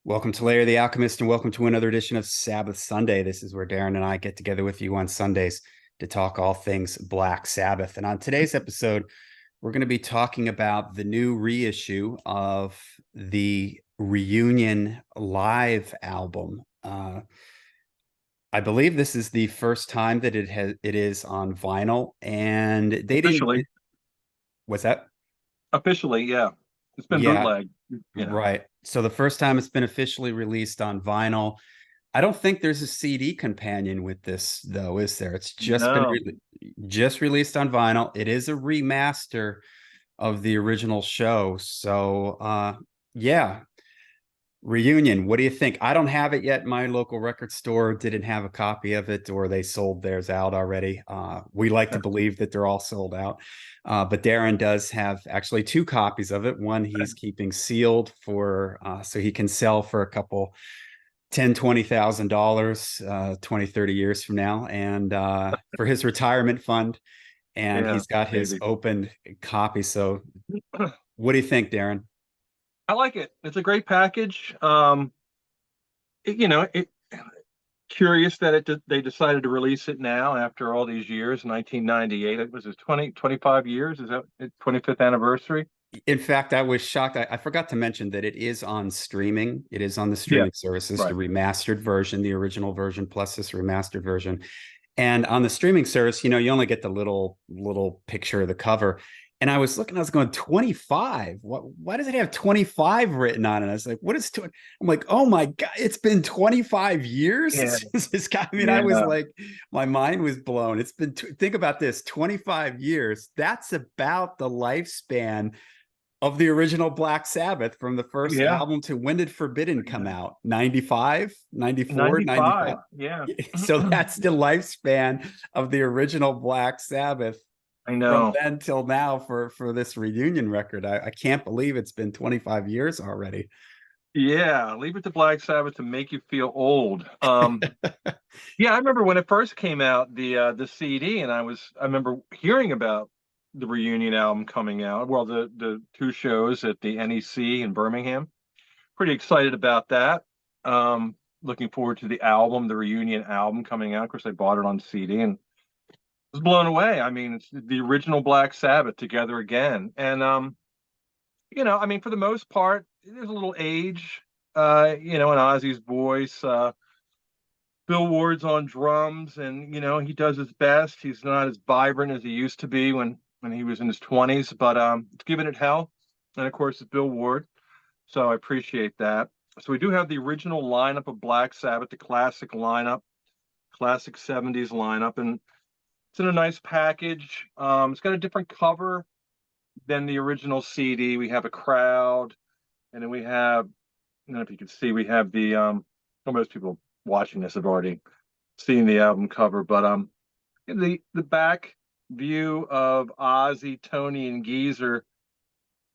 Welcome to Larry the Alchemist, and welcome to another edition of Sabbath Sunday. This is where Darin and I get together with you on Sundays to talk all things Black Sabbath. And on today's episode, we're going to be talking about the new reissue of the Reunion live album. I believe this is the first time that it is on vinyl, and they didn't. Officially, What's that? officially, yeah. It's been Yeah, bootleg, you know. right. So the first time it's been officially released on vinyl. I don't think there's a CD companion with this, though, is there? It's just been No. just released on vinyl. It is a remaster of the original show. So, yeah, Reunion. What do you think? I don't have it yet. My local record store didn't have a copy of it, or they sold theirs out already. We like to believe that they're all sold out. But Darin does have actually two copies of it. One he's keeping sealed for so he can sell for a couple 10, $20,000 20, 30 years from now, and for his retirement fund. And Yeah, he's got his maybe. open copy. So what do you think, Darin? I like it. It's a great package. It curious that they decided to release it now after all these years, 1998. It was his 25 years. Is that its 25th anniversary? In fact, I was shocked. I forgot to mention that it is on streaming. It is on the Yeah, streaming services, the right. remastered version, the original version, plus this remastered version. And on the streaming service, you only get the little picture of the cover. And I was looking, I was going 25. Why does it have 25 written on it? I was like, what is 20? I'm like, oh my God, it's been 25 Yeah, years since this guy. I mean, I was yeah, like, my mind was blown. It's been, think about this, 25 years. That's about the lifespan of the original Black Sabbath from the first yeah. album to when did Forbidden come out? 95, 94, 95. 95. Yeah. So that's the lifespan of the original Black Sabbath I from know. then till now for this reunion record. I can't believe it's been 25 years already. Yeah, leave it to Black Sabbath to make you feel old. Yeah, I remember when it first came out, the CD, and I remember hearing about the reunion album coming out. Well, the two shows at the NEC in Birmingham. Pretty excited about that. Looking forward to the album, the reunion album coming out. Of course, I bought it on CD and was blown away. I mean, it's the original Black Sabbath together again. And I mean, for the most part, there's a little age, in Ozzy's voice. Bill Ward's on drums, and he does his best. He's not as vibrant as he used to be when he was in his 20s, but it's giving it hell. And of course, it's Bill Ward, so I appreciate that. So we do have the original lineup of Black Sabbath, the classic lineup, classic 70s lineup, and it's in a nice package. It's got a different cover than the original CD. We have a crowd, and then we have, I don't know if you can see, we have most people watching this have already seen the album cover, but the back view of Ozzy, Tony, and Geezer.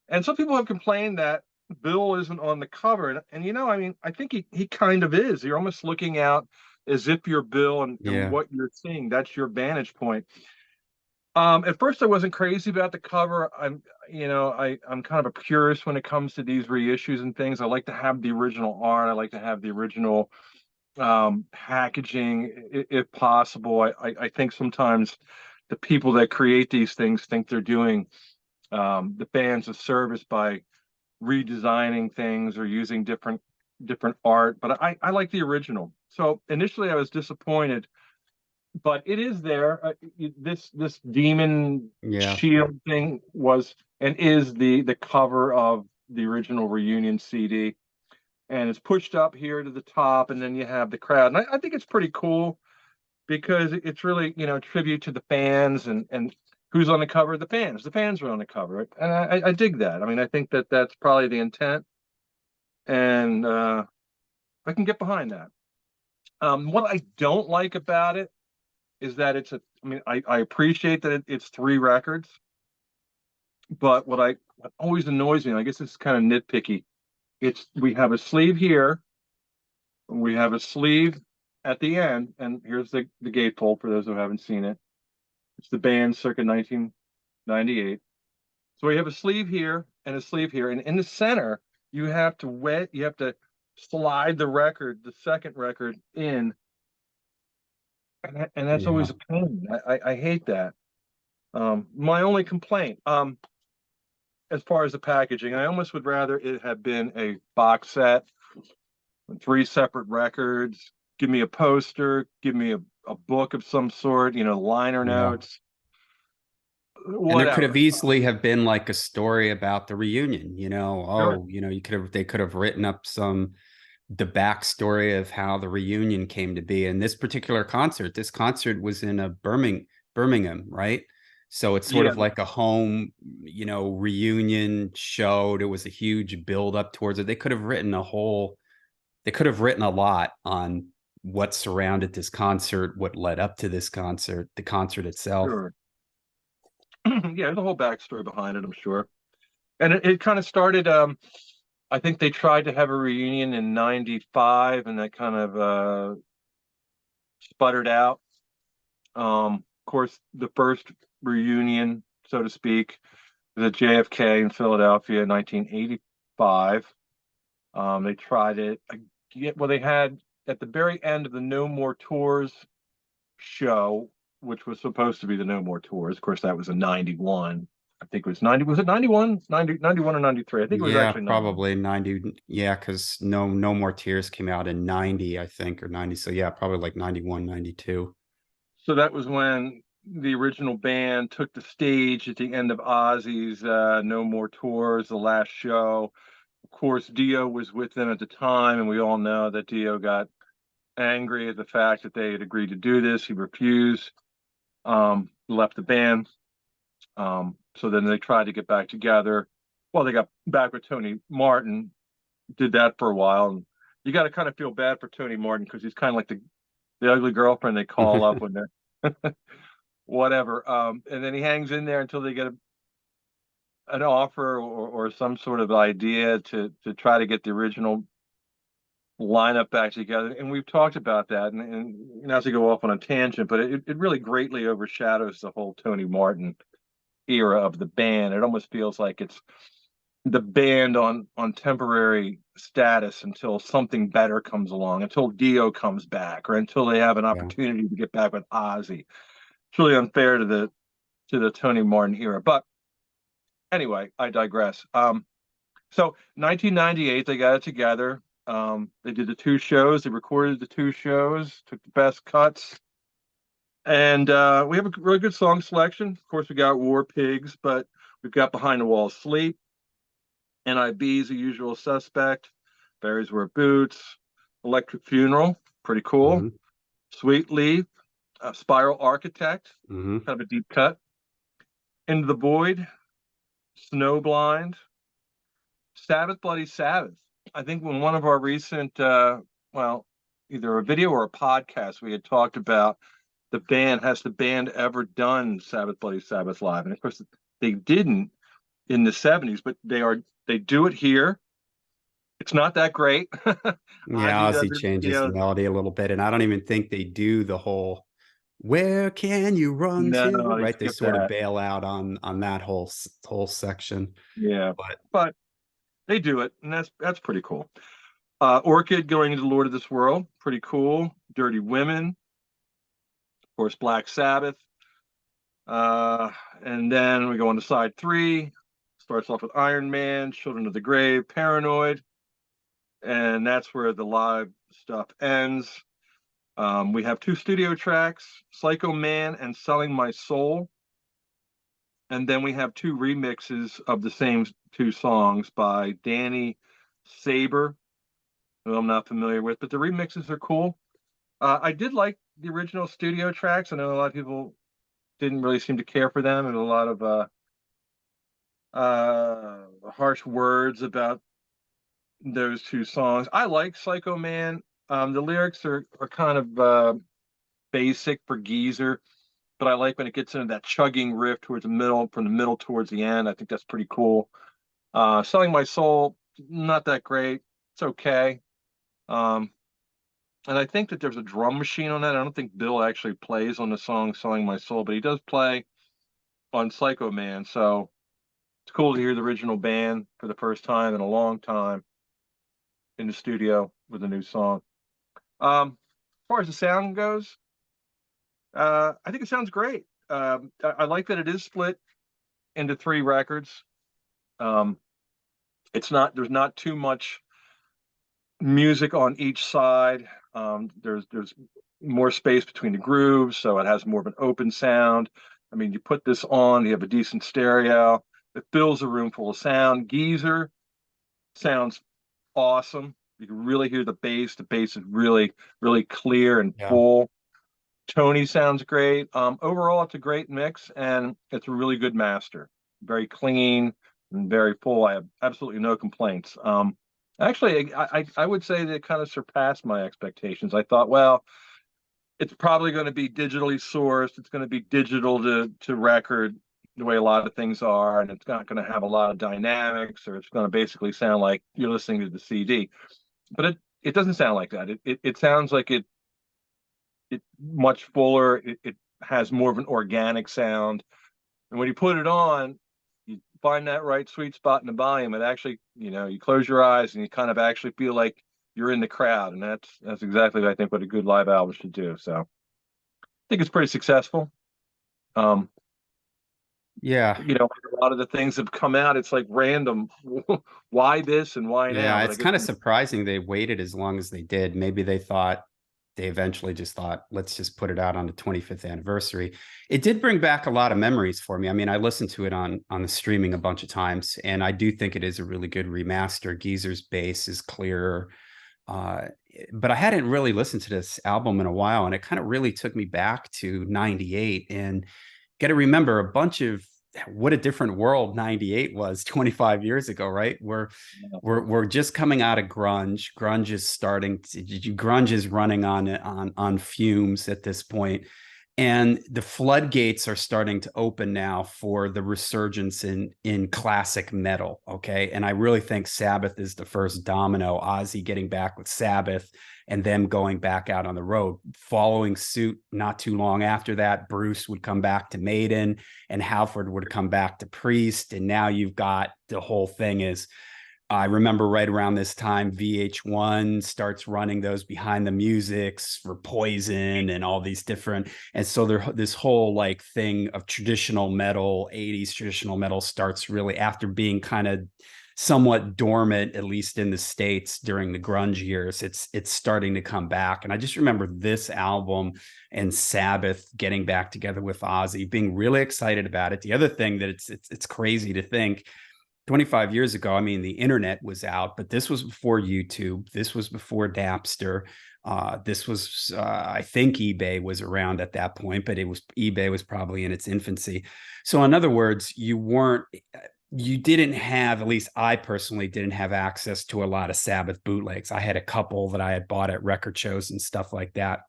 And some people have complained that Bill isn't on the cover, and I mean, I think he kind of is. You're almost looking out as if you're Bill, and Yeah. what you're seeing, that's your vantage point. At first, I wasn't crazy about the cover. I'm kind of a purist when it comes to these reissues and things. I like to have the original art. I like to have the original packaging, if possible. I think sometimes the people that create these things think they're doing the fans a service by redesigning things or using different art. But I like the original. So initially, I was disappointed, but it is there. This demon Yeah. shield thing was and is the cover of the original reunion CD, and it's pushed up here to the top, and then you have the crowd. And I think it's pretty cool because it's really tribute to the fans, and who's on the cover. The fans are on the cover, and I dig that. I mean, I think that that's probably the intent, and I can get behind that. What I don't like about it is that I mean, I appreciate that it's three records, but what always annoys me, and I guess it's kind of nitpicky, we have a sleeve here, we have a sleeve at the end, and here's the gatefold for those who haven't seen it. It's the band circa 1998. So we have a sleeve here and a sleeve here, and in the center you have to slide the second record in, and that's Yeah. always a pain. I hate that. My only complaint, as far as the packaging, I almost would rather it have been a box set, 3 separate records. Give me a poster, give me a book of some sort, liner Yeah. notes, And there could have whatever. easily have been like a story about the reunion, Sure. they could have written up the backstory of how the reunion came to be. And this concert was in a Birmingham, right? So it's sort Yeah, of like a home, reunion show. There was a huge build up towards it. They could have written a lot on what surrounded this concert, what led up to this concert, the concert itself. sure. Yeah, there's a whole backstory behind it, I'm sure. And it kind of started. I think they tried to have a reunion in '95, and that kind of sputtered out. Of course, the first reunion, so to speak, was at JFK in Philadelphia in 1985. They tried it again. Well, they had at the very end of the No More Tours show, which was supposed to be the No More Tours. Of course, that was a '91. I think it was 90. Was it 91? 91 or 93? I think it was Yeah, actually 91. probably 90. Yeah, because no more tears came out in 90, I think, or 90. So yeah, probably like 91, 92. So that was when the original band took the stage at the end of Ozzy's No More Tours, the last show. Of course, Dio was with them at the time, and we all know that Dio got angry at the fact that they had agreed to do this. He refused, left the band. So then they tried to get back together. Well, they got back with Tony Martin, did that for a while. And you got to kind of feel bad for Tony Martin because he's kind of like the ugly girlfriend they call up when they're whatever. And then he hangs in there until they get an offer or some sort of idea to try to get the original lineup back together. And we've talked about that, and not to go off on a tangent, but it really greatly overshadows the whole Tony Martin era of the band. It almost feels like it's the band on temporary status until something better comes along, until Dio comes back, or until they have an Yeah. opportunity to get back with Ozzy. It's really unfair to the Tony Martin era. But anyway, I digress. So 1998, they got it together. They did the 2 shows. They recorded the 2 shows, took the best cuts, and we have a really good song selection. Of course, we got War Pigs, but we've got Behind the Wall Sleep, NIB's The Usual Suspect, Berries Wear Boots, Electric Funeral, pretty cool. Hmm. Sweet Leaf, Spiral Architect, Hmm. kind of a deep cut. Into the Void, Snowblind, Sabbath Bloody Sabbath. I think when one of our recent, well, either a video or a podcast, we had talked about the band, has the band ever done Sabbath Bloody Sabbath live? And of course, they didn't in the '70s, but they do it here. It's not that great. Yeah, Ozzy does Ozzy it, changes the melody a little bit, and I don't even think they do the whole "Where can you run to?" no, they Right? They skip sort of that. bail out on that whole section. Yeah, But but they do it, and that's pretty cool. Orchid going into Lord of this World, pretty cool. Dirty Women, of course, Black Sabbath. Uh, and then we go on to side 3. Starts off with Iron Man, Children of the Grave, Paranoid, and that's where the live stuff ends. We have 2 studio tracks, Psycho Man and Selling My Soul. And then we have 2 remixes of the same 2 songs by Danny Saber, who I'm not familiar with, but the remixes are cool. I did like the original studio tracks. I know a lot of people didn't really seem to care for them, and a lot of harsh words about those 2 songs. I like Psycho Man. The lyrics are kind of basic for Geezer, but I like when it gets into that chugging riff towards the middle, from the middle towards the end. I think that's pretty cool. Selling My Soul, not that great. It's okay. Um, and I think that there's a drum machine on that. I don't think Bill actually plays on the song Selling My Soul, but he does play on Psycho Man. So it's cool to hear the original band for the first time in a long time. in the studio with a new song. As far as the sound goes, I think it sounds great. I like that it is split into three records. Um, it's not there's not too much music on each side. There's more space between the grooves, so it has more of an open sound. I mean, you put this on, you have a decent stereo. It fills a room full of sound. Geezer sounds awesome. You can really hear the bass. The bass is really, really clear and Yeah. full. Tony sounds great. Overall, it's a great mix and it's a really good master. Very clean and very full. I have absolutely no complaints. Actually, I would say that it kind of surpassed my expectations. I thought, well, it's probably going to be digitally sourced. It's going to be digital to record the way a lot of things are, and it's not going to have a lot of dynamics, or it's going to basically sound like you're listening to the CD. But it doesn't sound like that. It sounds like it much fuller. It has more of an organic sound, and when you put it on, you find that right sweet spot in the volume. It actually, you close your eyes and you kind of actually feel like you're in the crowd, and that's exactly I think what a good live album should do. So I think it's pretty successful. Um, Yeah. a lot of the things have come out. It's like random. Why this and why now? Yeah. But I It's guess kind of surprising they waited as long as they did. Maybe they eventually just thought, let's just put it out on the 25th anniversary. It did bring back a lot of memories for me. I mean, I listened to it on the streaming a bunch of times, and I do think it is a really good remaster. Geezer's bass is clearer. Uh, but I hadn't really listened to this album in a while, and it kind of really took me back to 98. And got to remember a bunch of what a different world 98 was 25 years ago, right? We're just coming out of grunge. Grunge is running on fumes at this point. And the floodgates are starting to open now for the resurgence in classic metal. Okay. And I really think Sabbath is the first domino, Ozzy getting back with Sabbath and them going back out on the road. Following suit, not too long after that, Bruce would come back to Maiden and Halford would come back to Priest. And now you've got the whole thing is, I remember right around this time, VH1 starts running those behind the musics for Poison and all these different. And so this whole like thing of traditional metal, 80s traditional metal starts really after being kind of somewhat dormant, at least in the States during the grunge years. It's starting to come back. And I just remember this album and Sabbath getting back together with Ozzy, being really excited about it. The other thing that it's crazy to think 25 years ago, I mean, the internet was out, but this was before YouTube. This was before Napster. This was, I think eBay was around at that point, but eBay was probably in its infancy. So in other words, you didn't have, at least I personally didn't have access to a lot of Sabbath bootlegs. I had a couple that I had bought at record shows and stuff like that.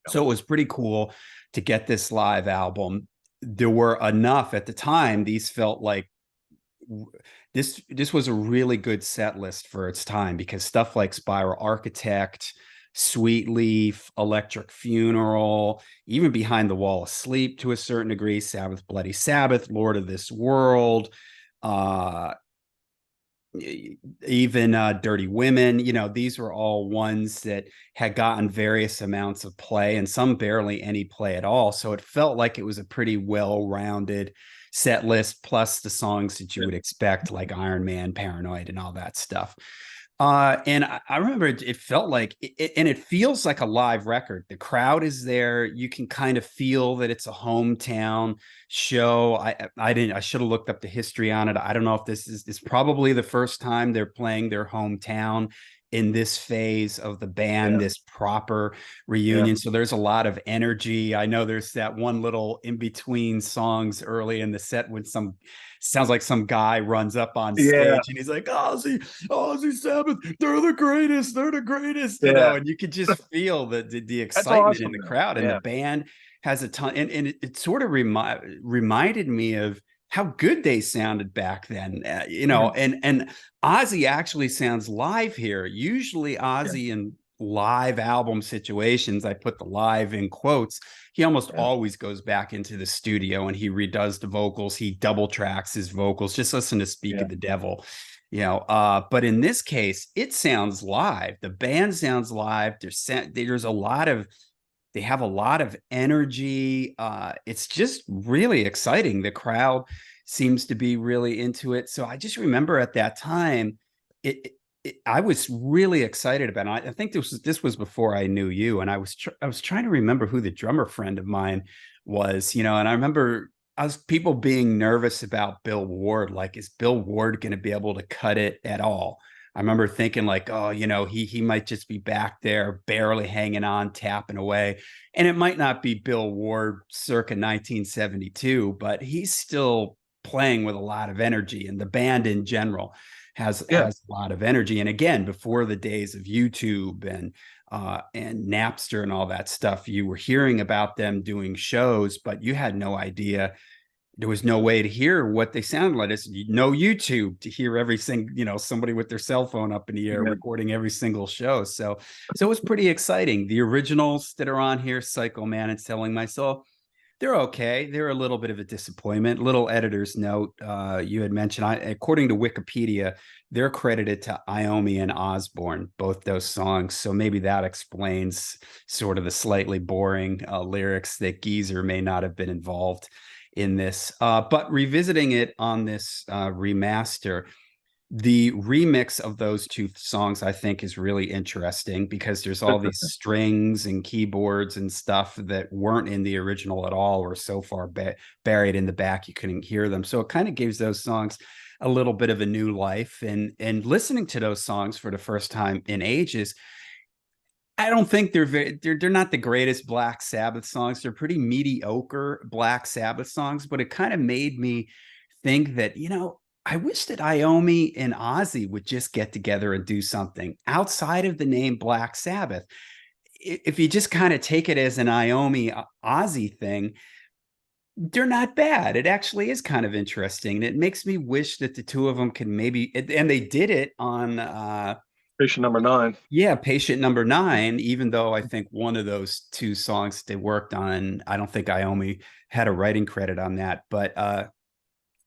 So it was pretty cool to get this live album. There were enough at the time, these felt like this was a really good set list for its time because stuff like Spiral Architect, Sweet Leaf, Electric Funeral, even Behind the Wall of Sleep to a certain degree, Sabbath Bloody Sabbath, Lord of This World, uh even Dirty Women, these were all ones that had gotten various amounts of play and some barely any play at all. So it felt like it was a pretty well-rounded set list, plus the songs that you would expect, like Iron Man, Paranoid, and all that stuff. And I remember it felt like and it feels like a live record. The crowd is there. You can kind of feel that it's a hometown show. I should have looked up the history on it. I don't know if this is probably the first time they're playing their hometown in this phase of the band, Yeah. this proper Yeah. reunion. So there's a lot of energy. I know there's that one little in between songs early in the set when sounds like some guy runs up on Yeah. stage and he's like, Ozzy Sabbath, they're the greatest, Yeah. and you could just feel the That's excitement in awesome, the man. crowd, and the Yeah. band has a ton, and it sort of reminded me of how good they sounded back then, Mhm. and Ozzy actually sounds live here. Usually Yeah. Ozzy in live album situations, I put the live in quotes, he almost Yeah. always goes back into the studio and he redoes the vocals. He double tracks his vocals. Just listen to Speak Yeah. of the Devil. But in this case, it sounds live. The band sounds live. There's a lot of they have a lot of energy. It's just really exciting. The crowd seems to be really into it. So I just remember at that time, I was really excited about it. I think this was before I knew you, and I was trying to remember who the drummer friend of mine was, and I remember I was people being nervous about Bill Ward. Like, is Bill Ward going to be able to cut it at all? I remember thinking like, oh, he might just be back there barely hanging on, tapping away. And it might not be Bill Ward circa 1972, but he's still playing with a lot of energy. And the band in general Yeah. has a lot of energy. And again, before the days of YouTube and Napster and all that stuff, you were hearing about them doing shows, but you had no idea. There was no way to hear what they sounded like. There's no YouTube to hear every single, somebody with their cell phone up in the air Yeah. recording every single show. So it was pretty exciting. The originals that are on here, Psycho Man and Selling My Soul, they're okay. They're a little bit of a disappointment. Little editor's note. You had mentioned, according to Wikipedia, they're credited to Iommi and Osborne, both those songs. So maybe that explains sort of the slightly boring lyrics that Geezer may not have been involved in this. But revisiting it on this remaster, the remix of those two songs I think is really interesting because there's all these strings and keyboards and stuff that weren't in the original at all, or so far buried in the back you couldn't hear them. So it kind of gives those songs a little bit of a new life. And listening to those songs for the first time in ages, I don't think they're not the greatest Black Sabbath songs. They're pretty mediocre Black Sabbath songs, but it kind of made me think that, I wish that Iommi and Ozzy would just get together and do something outside of the name Black Sabbath. If you just kind of take it as an Iommi Ozzy thing, they're not bad. It actually is kind of interesting. And it makes me wish that the two of them can maybe, and they did it on Station number 9. yeah, Patient Number 9, even though I think one of those two songs they worked on, I don't think Iommi had a writing credit on that, but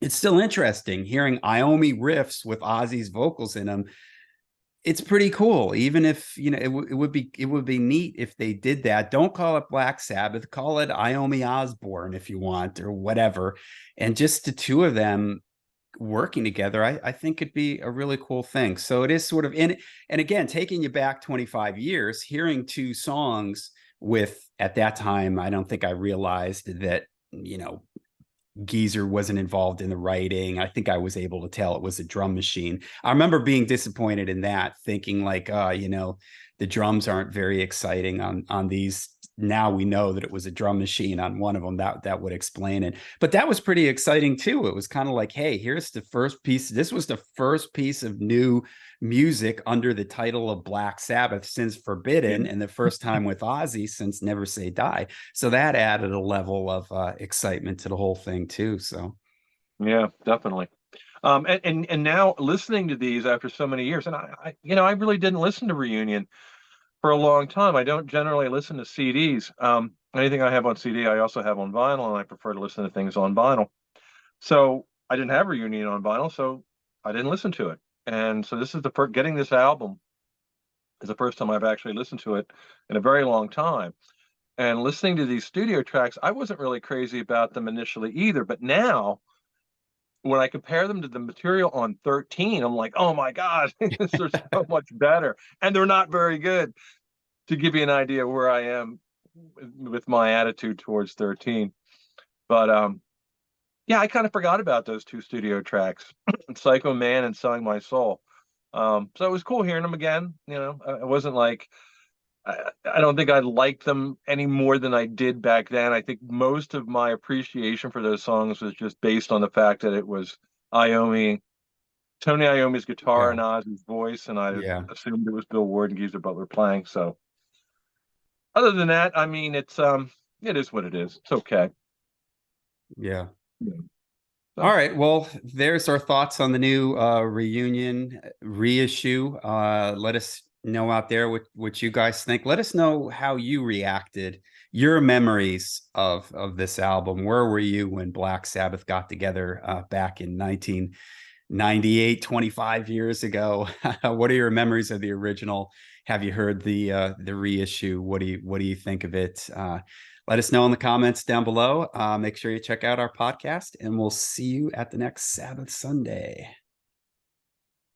it's still interesting hearing Iommi riffs with Ozzy's vocals in them. It's pretty cool, even if it would be neat if they did that. Don't call it Black Sabbath, call it Iommi Osborne if you want, or whatever, and just the two of them working together, I think it'd be a really cool thing. So it is sort of in, and again, taking you back 25 years, hearing two songs with, at that time, I don't think I realized that, Geezer wasn't involved in the writing. I think I was able to tell it was a drum machine. I remember being disappointed in that, thinking like, the drums aren't very exciting on these. Now we know that it was a drum machine on one of them. That would explain it. But that was pretty exciting too. It was kind of like, hey, here's the first piece. This was the first piece of new music under the title of Black Sabbath since Forbidden, and the first time with Ozzy since Never Say Die. So that added a level of excitement to the whole thing too. So Yeah, definitely. And now listening to these after so many years, and I really didn't listen to Reunion for a long time. I don't generally listen to CDs. Anything I have on CD, I also have on vinyl, and I prefer to listen to things on vinyl. So I didn't have Reunion on vinyl, so I didn't listen to it. And so this is the first, getting this album is the first time I've actually listened to it in a very long time. And listening to these studio tracks, I wasn't really crazy about them initially either, but now when I compare them to the material on 13, I'm like, oh my God, they're so much better. And they're not very good, to give you an idea where I am with my attitude towards 13. But yeah, I kind of forgot about those two studio tracks, Psycho Man and Selling My Soul. So it was cool hearing them again. I wasn't like, I don't think I liked them any more than I did back then. I think most of my appreciation for those songs was just based on the fact that it was Iommi, Tony Iommi's guitar yeah, and Ozzy's voice, and I yeah, assumed it was Bill Ward and Geezer Butler playing. So other than that, I mean, it is what it is. It's okay. yeah. Yeah. All So right. Well, there's our thoughts on the new reunion reissue. Let us know out there what you guys think. Let us know how you reacted, your memories of this album. Where were you when Black Sabbath got together back in 19 98, 25 years ago. What are your memories of the original? Have you heard the reissue? What do you think of it? Let us know in the comments down below. Make sure you check out our podcast, and we'll see you at the next Sabbath Sunday.